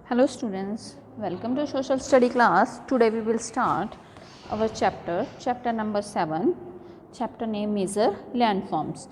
Hello students, welcome to social study class. Today we will start our chapter number 7. Chapter name is landforms.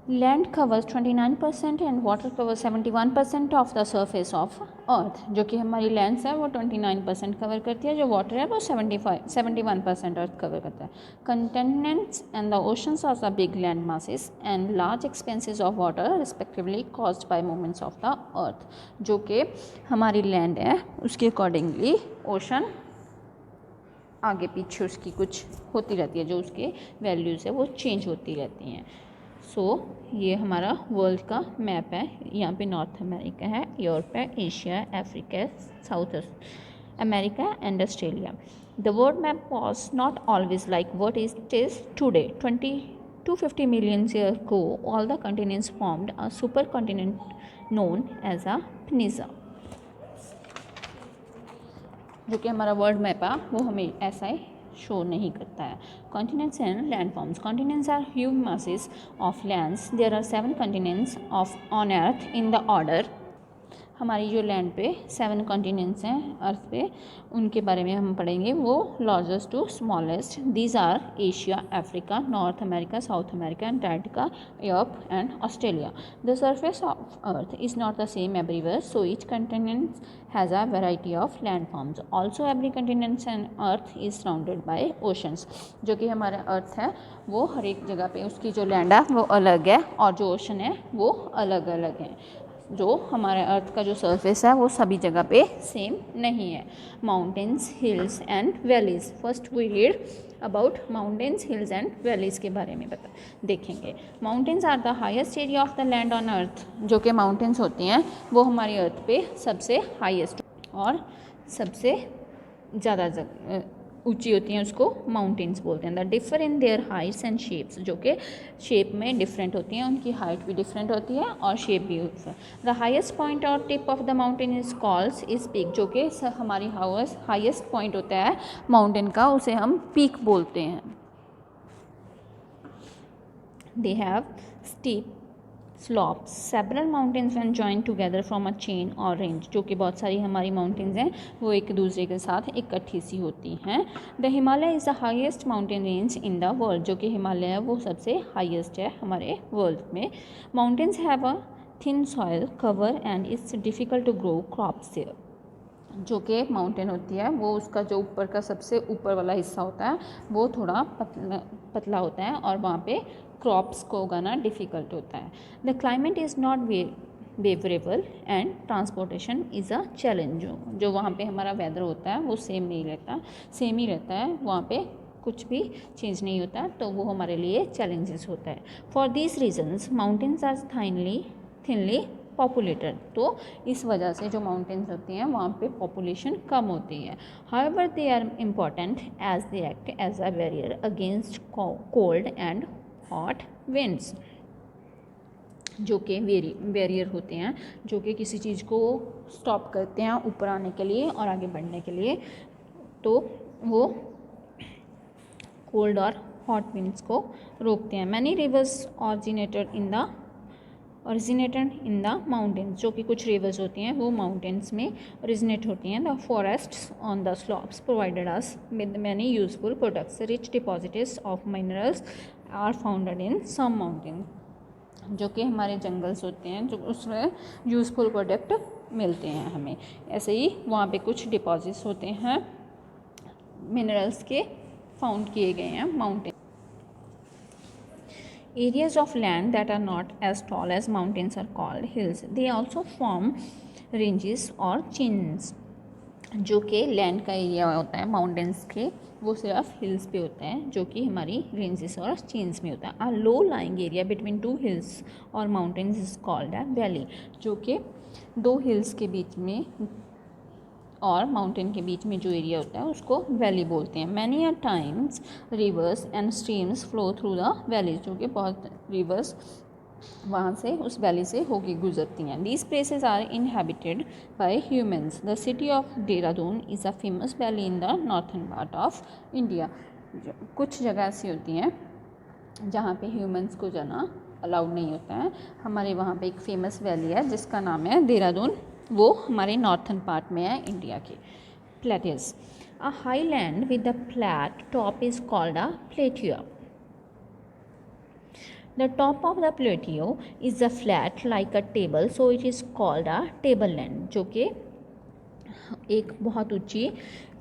Land covers 29% and water covers 71% of the surface of earth. जो कि हमारी lands है वो 29% cover करती है, जो water है वो 71% अर्थ कवर करता है. Continents and the oceans are the big land masses and large expanses of water respectively caused by movements of the earth. जो कि हमारी लैंड है उसके अकॉर्डिंगली ओशन आगे पीछे उसकी कुछ होती रहती है, जो उसके वैल्यूज़ है वो चेंज होती रहती हैं. ये हमारा वर्ल्ड का मैप है. यहाँ पे नॉर्थ अमेरिका है, यूरोप है, Asia, Africa, south America and Australia. The world map was not always like what it is today. 250 million years ago, all the continents formed a supercontinent known as a peninsula. जो कि हमारा world map है वो हमें ऐसा ही show नहीं करता है. Continents and landforms. Continents are huge masses of lands. There are 7 continents of on earth in the order. हमारी जो लैंड पे 7 कॉन्टिनेंट्स हैं अर्थ पे, उनके बारे में हम पढ़ेंगे. वो largest to smallest. These are Asia, Africa, North America, South America, Antarctica, Europe and Australia. The surface of earth is not the same everywhere, so each continent has a variety of land forms. Also every continent and earth is surrounded by oceans. जो कि हमारा अर्थ है वो हर एक जगह पे उसकी जो लैंड है वो अलग है और जो ओशन है वो अलग अलग है. जो हमारे अर्थ का जो सरफेस है वो सभी जगह पे सेम नहीं है. Mountains, hills and valleys. First we read about mountains, hills and valleys के बारे में देखेंगे. Mountains are the highest area of the land on earth. जो कि माउंटेन्स होती हैं वो हमारी अर्थ पे सबसे हाईएस्ट और सबसे ज़्यादा ऊंची होती हैं, उसको माउंटेन्स बोलते हैं. The differ in their Heights and shapes. जो कि शेप में डिफरेंट होती हैं, उनकी हाइट भी डिफरेंट होती है और शेप भी होती है. द हाईएस्ट पॉइंट और tip of the mountain is called is peak. जो कि हमारी हाईएस्ट पॉइंट होता है माउंटेन का, उसे हम पीक बोलते हैं. They have steep slopes. Several mountains when join together from a chain और रेंज. जो कि बहुत सारी हमारी माउंटेन्स हैं वो एक दूसरे के साथ इकट्ठी सी होती हैं. The Himalaya is the highest mountain range in the world. जो कि हिमालय है वो सबसे हाईएस्ट है हमारे वर्ल्ड में. Mountains have a thin soil cover and it's difficult to grow crops there. जो कि माउंटेन होती है वो उसका जो ऊपर का सबसे ऊपर वाला हिस्सा होता है वो थोड़ा पतला होता है और वहाँ पे क्रॉप्स को उगाना डिफ़िकल्ट होता है. The climate is not favourable and transportation is a challenge. जो वहाँ पे हमारा वेदर होता है वो सेम ही रहता है. वहाँ पे कुछ भी चेंज नहीं होता, तो वो हमारे लिए चैलेंजेस होता है. For these reasons mountains are thinly populated. तो इस वजह से जो माउंटेन्स होती हैं वहाँ पे पॉपुलेशन कम होती है. However they are important as they act as a barrier against cold and hot winds. जो कि बैरियर होते हैं, जो कि किसी चीज़ को स्टॉप करते हैं ऊपर आने के लिए और आगे बढ़ने के लिए. तो वो कोल्ड और हॉट विंड्स को रोकते हैं. Many reverse originated in the mountains. जो कि कुछ रिवर्स होती हैं वो माउंटेन्स में ओरिजिनेट होती हैं. The forests on the slopes provided us with many useful products. Rich deposits of minerals are founded in some mountain. जो कि हमारे जंगल्स होते हैं जो उसमें यूज़फुल प्रोडक्ट मिलते हैं हमें. ऐसे ही वहाँ पे कुछ डिपॉजिट्स होते हैं मिनरल्स के, फाउंड किए गए हैं mountain. Areas of land that are not as tall as mountains are called hills. They also form ranges or chains. जो कि लैंड का एरिया होता है माउंटेन्स के वो सिर्फ हिल्स पे होता है, जो कि हमारी रेंजेस और चेन्स में होता है. A low lying area between 2 hills और mountains is called a valley. जो कि 2 हिल्स के बीच में और माउंटेन के बीच में जो एरिया होता है उसको वैली बोलते हैं. Many a times reverse and streams flow through the valleys. जो कि बहुत रिवर्स वहाँ से उस वैली से होके गुजरती हैं. These places are inhabited by humans. The city of Dehradun is a famous valley in the northern part of India. कुछ जगह ऐसी होती हैं जहाँ पे ह्यूमंस को जाना अलाउड नहीं होता है. हमारे वहाँ पे एक फेमस वैली है जिसका नाम है देहरादून वो हमारे नॉर्थन पार्ट में है इंडिया के। Plateaus, a high land with the flat top is called a plateau. The top of the plateau is a flat like a table, so it is called a tableland, जो कि एक बहुत ऊंची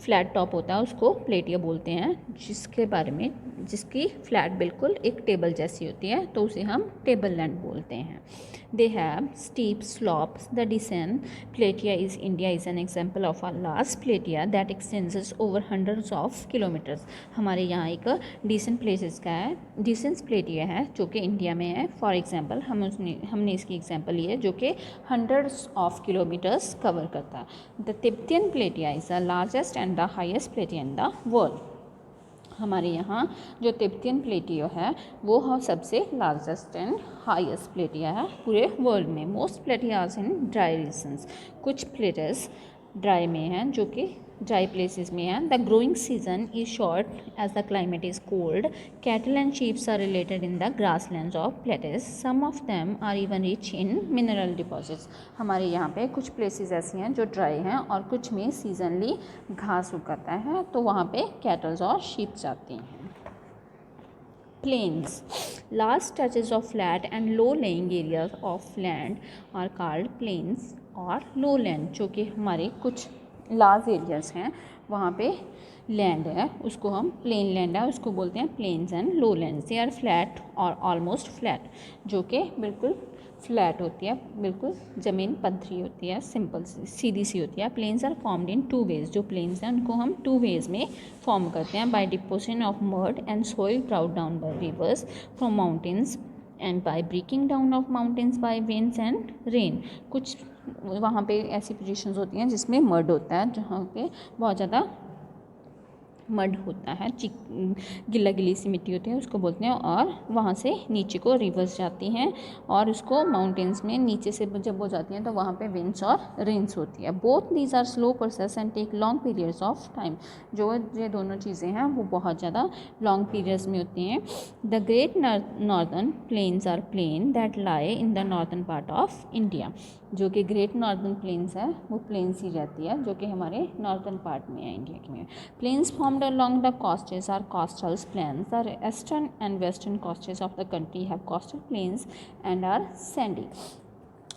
flat top होता है उसको प्लेटियो बोलते हैं, जिसके बारे में जिसकी फ्लैट बिल्कुल एक टेबल जैसी होती है, तो उसे हम टेबल लैंड बोलते हैं। They have steep slopes. The Deccan plateau is India is an example of a vast plateau that extends over hundreds of kilometres. हमारे यहाँ एक डिसेंट प्लेसेस का है, डिसेंट प्लेटिया है जो कि इंडिया में है। फॉर एग्जाम्पल हमने इसकी एग्जाम्पल ली है जो कि हंड्रेड्स ऑफ किलोमीटर्स कवर करता है। The Tibetan plateau is the largest and the highest plateau in the world. हमारे यहाँ जो तिब्बतियन प्लेटियो है वो सबसे लार्जेस्ट एंड हाईएस्ट प्लेटिया है पूरे वर्ल्ड में। Most plateaus in dry regions, कुछ प्लेटर्स ड्राई में हैं जो कि ड्राई प्लेसेस में हैं। The growing season is short as the climate is cold. Cattle and sheeps are related in the grasslands of plateaus. Some of them are even rich in mineral deposits. हमारे यहाँ पे कुछ places ऐसी हैं जो dry हैं और कुछ में सीजनली घास उगाता है, तो वहाँ पे कैटल्स और शीप्स आती हैं। Plains, large stretches of flat and low lying areas of land are called plains और lowland, जो कि हमारे कुछ लार्ज एरियाज हैं वहाँ पे लैंड है उसको हम प्लेन लैंड है उसको बोलते हैं plains and lowlands. They are flat और ऑलमोस्ट फ्लैट, जो कि बिल्कुल फ्लैट होती है, बिल्कुल ज़मीन पथरी होती है, सिंपल सीधी सी होती है। Plains are formed in two ways, जो प्लेन्स हैं उनको हम टू वेज में फॉर्म करते हैं, by deposition of mud and soil brought down by rivers from mountains and by breaking down of mountains by winds and rain. कुछ वहाँ पे ऐसी पोजीशंस होती हैं जिसमें मड होता है, जहाँ पे बहुत ज़्यादा मड होता है, गिल्ला गिली सी मिट्टी होती है उसको बोलते हैं, और वहाँ से नीचे को रिवर्स जाती हैं और उसको माउंटेन्स में नीचे से जब वो जाती हैं तो वहाँ पे विंड्स और रेन्स होती है। Both these are slow process and take long periods of time, जो ये दोनों चीज़ें हैं वो बहुत ज़्यादा लॉन्ग पीरियड्स में होती हैं। The great northern plains are plain that lie in the northern part of India, जो कि ग्रेट नॉर्दर्न प्लेन्स है वो प्लेन्स ही रहती है जो कि हमारे नॉर्दर्न पार्ट में है इंडिया में। Plains formed along the coasts are coastal plains. The eastern and western coasts of the country have coastal plains and are sandy.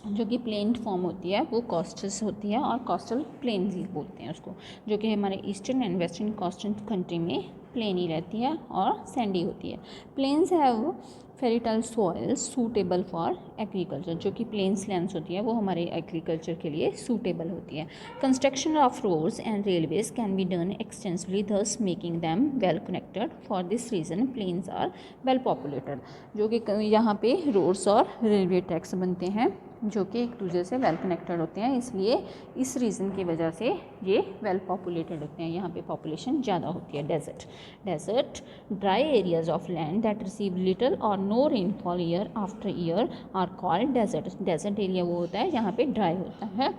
जो कि प्लेन फॉर्म होती है वो कोस्टल्स होती है और कोस्टल प्लेन्स ही बोलते हैं उसको, जो कि हमारे eastern and western coastal country में प्लेन ही रहती है और सैंडी होती है। Plains have fertile soil suitable for agriculture, जो कि प्लेन्स लैंड्स होती है वो हमारे एग्रीकल्चर के लिए सूटेबल होती है। Construction of roads and railways can be done extensively thus making them well connected. For this reason plains are well populated, जो कि यहाँ पे रोड्स और रेलवे ट्रैक्स बनते हैं जो कि एक दूसरे से वेल कनेक्टेड होते हैं, इसलिए इस रीज़न की वजह से ये वेल पॉपुलेटेड होते हैं, यहाँ पे पॉपुलेशन ज़्यादा होती है। Desert dry areas of land that receive little और no rainfall year after year are called desert. Desert area वो होता है यहाँ पे ड्राई होता है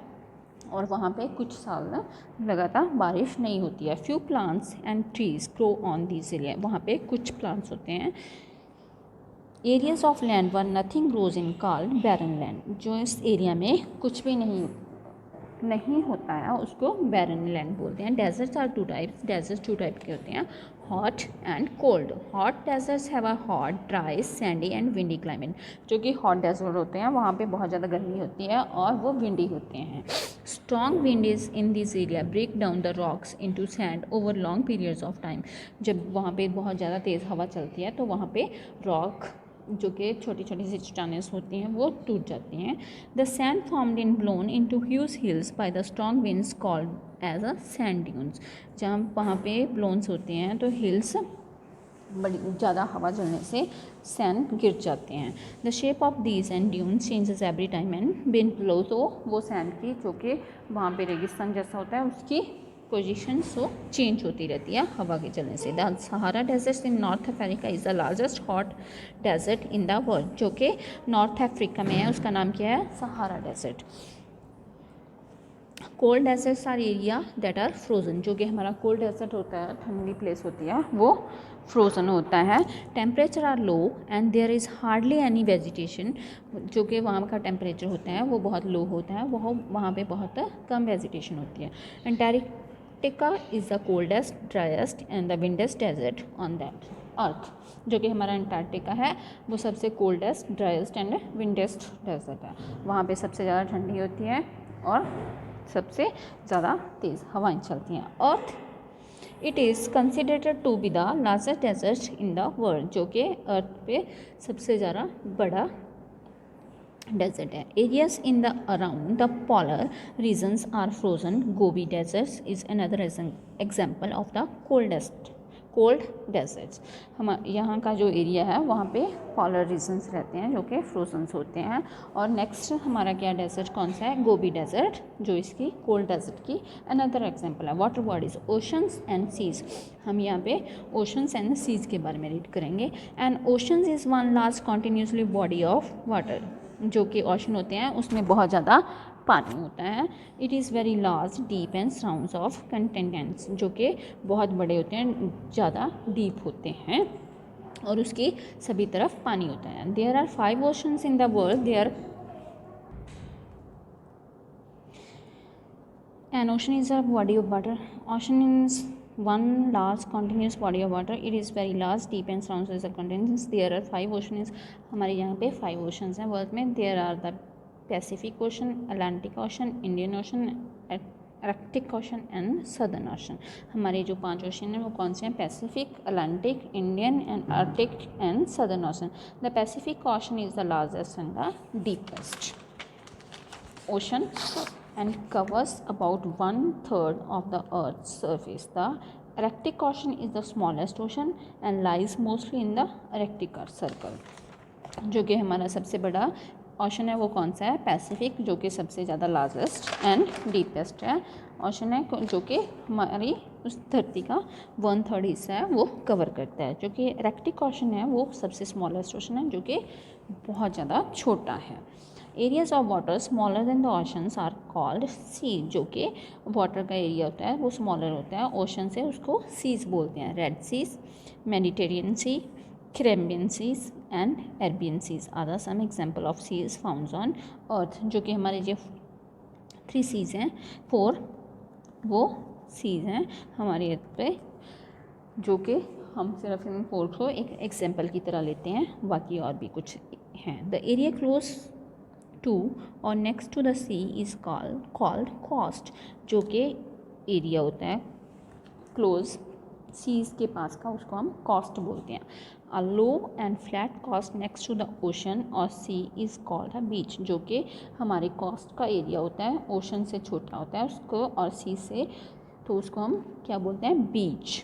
और वहाँ पे कुछ साल लगातार बारिश नहीं होती है। Few plants and trees grow on this area, वहाँ पे कुछ प्लांट्स होते हैं। Areas of land were nothing grows in called barren land, जो इस एरिया में कुछ भी नहीं होता है उसको बैरन लैंड बोलते हैं। Deserts are two types, deserts two type के होते हैं, hot and cold. Hot deserts have a hot dry sandy and windy climate, जो कि हॉट डेजर्ट होते हैं वहाँ पे बहुत ज़्यादा गर्मी होती है और वो विंडी होते हैं। Strong wind is in this area break down the rocks into sand over long periods of time. जब वहाँ पे बहुत ज़्यादा तेज़ हवा चलती है तो वहाँ पे रॉक जो कि छोटी छोटी सी चट्टानें होती हैं वो टूट जाती हैं। The sand formed in blown into huge hills by the strong winds called as a sand dunes. जहाँ वहाँ पे ब्लोन्स होते हैं तो हिल्स बड़ी ज़्यादा हवा चलने से सैंड गिर जाते हैं। The shape of these and dunes changes every time and wind blow, तो वो सैंड की जो कि वहाँ पे रेगिस्तान जैसा होता है उसकी पोजीशन सो चेंज होती रहती है हवा के चलने से। The Sahara desert in North Africa is the largest hot desert in the world, जो कि नॉर्थ अफ्रीका में है, उसका नाम क्या है, Sahara desert. Cold deserts are area that are frozen, जो कि हमारा कोल्ड डेजर्ट होता है, ठंडी प्लेस होती है, वो फ्रोज़न होता है. Temperature are low and there is hardly any vegetation, जो कि वहाँ का टेम्परेचर होता है वो बहुत लो होता है, वहाँ पे बहुत कम वेजिटेशन होती है. Antarctica is the coldest, driest and the windiest desert on that earth, जो कि हमारा अंटार्कटिका है वो सबसे coldest, driest and windiest desert है. वहाँ पे सबसे ज़्यादा ठंडी होती है और सबसे ज़्यादा तेज़ हवाएं चलती हैं. Earth it is considered to be the largest desert in the world, जो कि अर्थ पे सबसे ज़्यादा बड़ा डेजर्ट है. Areas in the around the polar regions are frozen. Gobi desert is another example of the cold deserts. हम यहाँ का जो एरिया है वहाँ पे पोलर रीजन्स रहते हैं जो कि फ्रोजन्स होते हैं. और नेक्स्ट हमारा क्या डेजर्ट कौन सा है? गोबी डेजर्ट, जो इसकी कोल्ड डेजर्ट की अनदर एग्जांपल है. Water bodies, oceans and seas. हम यहाँ पे ओशंस एंड सीज के बारे में रीड करेंगे. And oceans is one large continuously body of water, जो कि ओशन होते हैं उसमें बहुत ज़्यादा पानी होता है. It is very large, deep and sounds of continents, जो कि बहुत बड़े होते हैं, ज़्यादा डीप होते हैं और उसकी सभी तरफ पानी होता है. There are 5 oceans in the world. There an ocean is a body of water. Ocean is one large continuous body of water. It is very large, deep and surrounds as a continents. There are 5 oceans. हमारे यहाँ पे 5 oceans हैं world में. There are the Pacific Ocean, Atlantic Ocean, Indian Ocean, Arctic Ocean and Southern Ocean. हमारे जो 5 ocean हैं वो कौन से हैं? Pacific, Atlantic, Indian and Arctic and southern ocean. The Pacific ocean is the largest and the deepest ocean and covers about 1/3 of the Earth's surface. The Arctic Ocean is the smallest ocean and lies mostly in the Arctic Circle. जो कि हमारा सबसे बड़ा ocean है वो कौन सा है? पैसिफिक, जो कि सबसे ज़्यादा लार्जेस्ट एंड डीपेस्ट है ओशन है, जो कि हमारी उस धरती का 1/3 हिस्सा है वो कवर करता है. जो कि आर्कटिक ओशन है वो सबसे स्मॉलेस्ट ओशन है, जो कि बहुत ज़्यादा छोटा है. Areas of water smaller than the oceans are called sea, जो कि वाटर का एरिया होता है वो स्मॉलर होता है ओशन से, उसको सीज बोलते हैं. Red seas, Mediterranean sea, Caribbean seas and Arabian seas are the some example of seas found on earth. जो कि हमारे जो 3 सीज हैं, 4 वो सीज हैं हमारी अर्थ पे, जो कि हम सिर्फ इन 4 को एक एग्जाम्पल की तरह लेते हैं, बाकी और भी कुछ हैं. द एरिया क्लोज टू और next to the sea is called coast, जो कि एरिया होता है क्लोज सीज के पास का, उसको हम कॉस्ट बोलते हैं. A low and flat coast next to the ocean और सी इज़ कॉल्ड अ बीच, जो कि हमारे कॉस्ट का एरिया होता है, ओशन से छोटा होता है उसको, और सी से, तो उसको हम क्या बोलते हैं? Beach.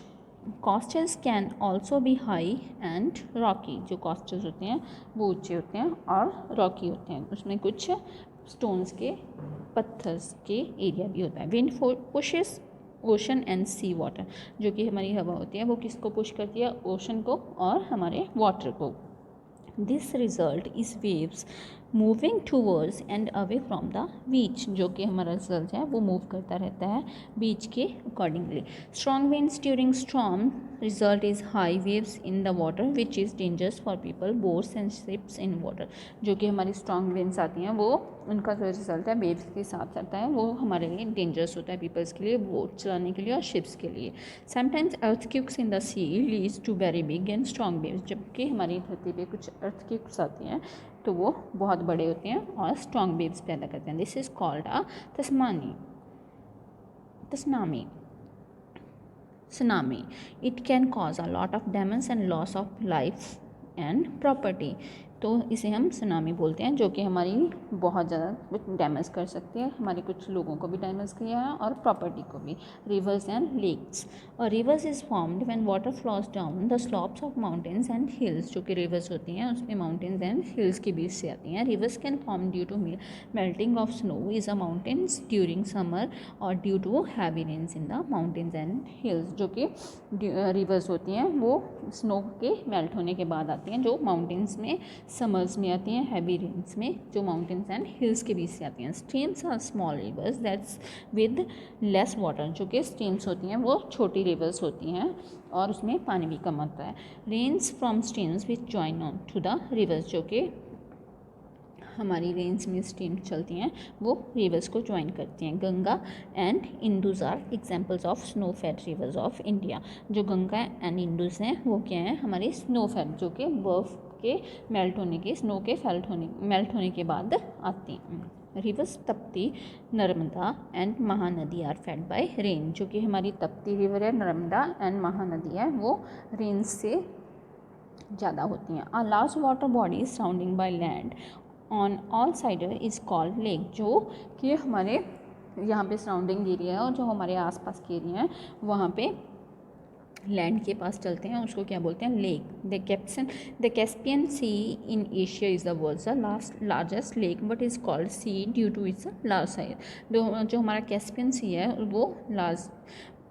Coastals can also be high and rocky. जो कॉस्टल्स होते हैं वो ऊंचे होते हैं और रॉकी होते हैं, उसमें कुछ स्टोन्स के, पत्थर्स के एरिया भी होता है. Wind pushes ocean and sea water, जो कि हमारी हवा होती है वो किसको पुश करती है? ओशन को और हमारे वाटर को. This result is waves moving towards and away from the beach, जो कि हमारा रिजल्ट है वो मूव करता रहता है बीच के accordingly. Strong winds during storm result is high waves in the water which is dangerous for people, boats and ships in water. जो कि हमारी स्ट्रॉन्ग विंड्स आती हैं वो उनका जो रिजल्ट है वेव्स के साथ आता है, वो हमारे लिए डेंजरस होता है, पीपल्स के लिए, बोट चलाने के लिए और शिप्स के लिए. Sometimes earthquakes in the sea leads to very big and strong waves, जबकि हमारी धरती पे कुछ अर्थक्वेक्स आती हैं तो वो बहुत बड़े होते हैं और स्ट्रॉन्ग वेव्स पैदा करते हैं. This is called a tsunami. It can cause a lot of damage and loss of life and property. तो इसे हम सुनामी बोलते हैं, जो कि हमारी बहुत ज़्यादा डैमेज कर सकती है, हमारे कुछ लोगों को भी डैमेज किया है और प्रॉपर्टी को भी. Rivers and lakes. और rivers is formed when water flows down the slopes of mountains and hills. जो कि रिवर्स होती हैं उसमें माउंटेन्स एंड हिल्स के बीच से आती हैं. Rivers can form due to melting of snow is a mountains during summer और due to heavy rains in the mountains and hills. जो कि रिवर्स होती हैं वो स्नो के मेल्ट होने के बाद आती हैं, जो माउंटेन्स में समर्स में आती हैं, हैवी रेन्स में जो माउंटेन्स एंड हिल्स के बीच से आती हैं। Streams are small rivers that's with less water, जो कि स्ट्रीम्स होती हैं वो छोटी रिवर्स होती हैं और उसमें पानी भी कम आता है। Rains from streams which join on to the rivers, जो कि हमारी रेंज में स्ट्रीम चलती हैं वो रिवर्स को ज्वाइन करती हैं। Ganga and Indus are examples of snow fed rivers of India. जो गंगा एंड इंडस हैं वो क्या हैं, हमारी स्नो फेड, जो कि बर्फ़ के मेल्ट होने के, स्नो के मेल्ट होने के बाद आती हैं। Rivers Tapti, Narmada and Mahanadi are fed by rain, जो कि हमारी तप्ती रिवर है, नर्मदा एंड महानदी है, वो रेन से ज़्यादा होती हैं। A large water body surrounding by land on all side is called lake, जो कि हमारे यहाँ पे सराउंडिंग एरिया है और जो हमारे आसपास के एरिया हैं वहाँ पे लैंड के पास चलते हैं, उसको क्या बोलते हैं, lake. The Caspian sea in Asia is the world's largest lake but is called sea due to its large size. जो हमारा कैस्पियन सी है वो लार्ज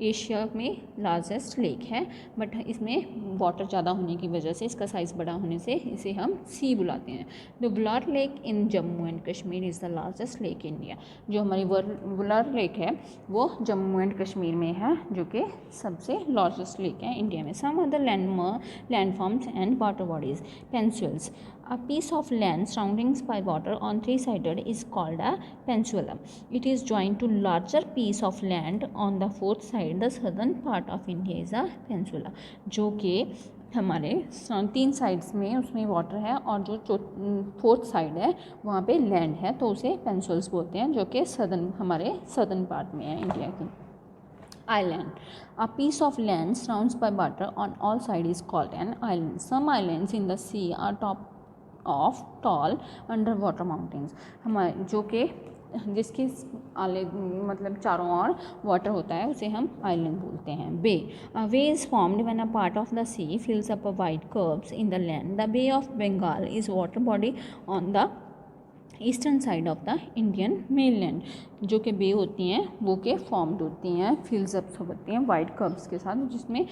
एशिया में लार्जेस्ट लेक है, बट इसमें वाटर ज़्यादा होने की वजह से, इसका साइज़ बड़ा होने से इसे हम सी बुलाते हैं। The Wular lake in Jammu and Kashmir is the largest lake India. जो हमारी वुलार लेक है वो जम्मू एंड कश्मीर में है, जो कि सबसे लार्जेस्ट लेक है इंडिया में। Some other landforms and water bodies, peninsulas. A piece of land surrounding by water on three sided is called a peninsula. It is joined to larger piece of land on the fourth side. The southern part of India is a peninsula. जो कि हमारे 3 sides में उसमें water है और जो 4th side है वहाँ पे लैंड है, तो उसे पेंसुल्स बोलते हैं, जो कि हमारे सदर्न पार्ट में है इंडिया की। Island. A piece of land surrounded by water on all sides is called an island. Some islands in the sea are top of tall under water mountains, हमारे जो कि जिसके आले मतलब चारों ओर वाटर होता है उसे हम आइलैंड बोलते हैं। Bay, a bay is formed when a part of the sea fills up a wide curves in the land. The Bay of Bengal is water body on the eastern side of the Indian mainland. जो कि बे होती हैं वो के formed होती हैं, फिल्स up होती हैं वाइड कर्व्स के साथ, जिसमें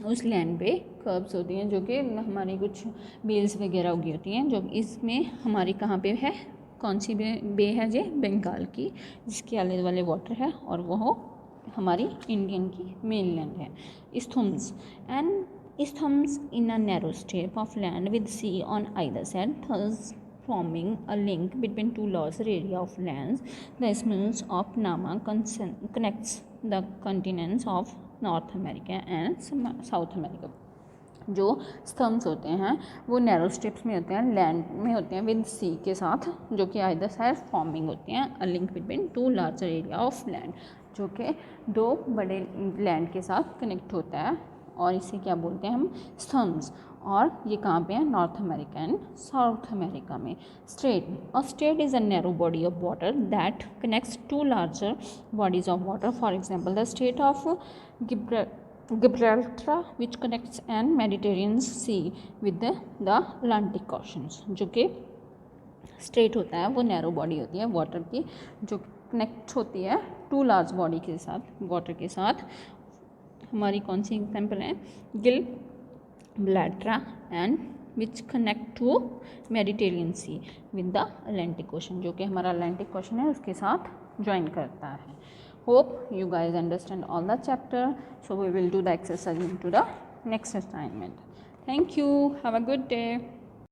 उस लैंड पे कर्व्स होती हैं, जो कि हमारी कुछ बेल्स वगैरह उगी होती हैं। जो इसमें हमारी कहाँ पे है, कौन सी बे है, ये बंगाल की, जिसके आले वाले वाटर है और वो हमारी इंडियन की मेनलैंड है। Isthmus in a narrow strip of land with sea on either side, thus forming a link between two larger area of lands. The Isthmus of Panama connects the continents of north America and South America. जो स्तम्स होते हैं वो narrow strips में होते हैं, land में होते हैं विद सी के साथ, जो कि आइदर साइड फॉर्मिंग होते हैं a link between two larger area of land, जो कि दो बड़े लैंड के साथ कनेक्ट होता है और इसे क्या बोलते हैं हम, स्तम्स। और ये कहाँ पे है, North America and South America में। Strait, a strait is a narrow body of water that connects to larger bodies of water. For example the strait of Gibraltar which connects and Mediterranean Sea with the Atlantic Oceans। जो कि straight होता है वो narrow body होती है water की, जो connect होती है टू लार्ज बॉडी के साथ, वाटर के साथ। हमारी कौन सी एग्जाम्पल है, Gibraltar and which connect to Mediterranean sea with the Atlantic ocean, जो कि हमारा अटलांटिक ओशन है उसके साथ ज्वाइन करता है। Hope you guys understand all the chapter. So we will do the exercise into the next assignment. Thank you. Have a good day.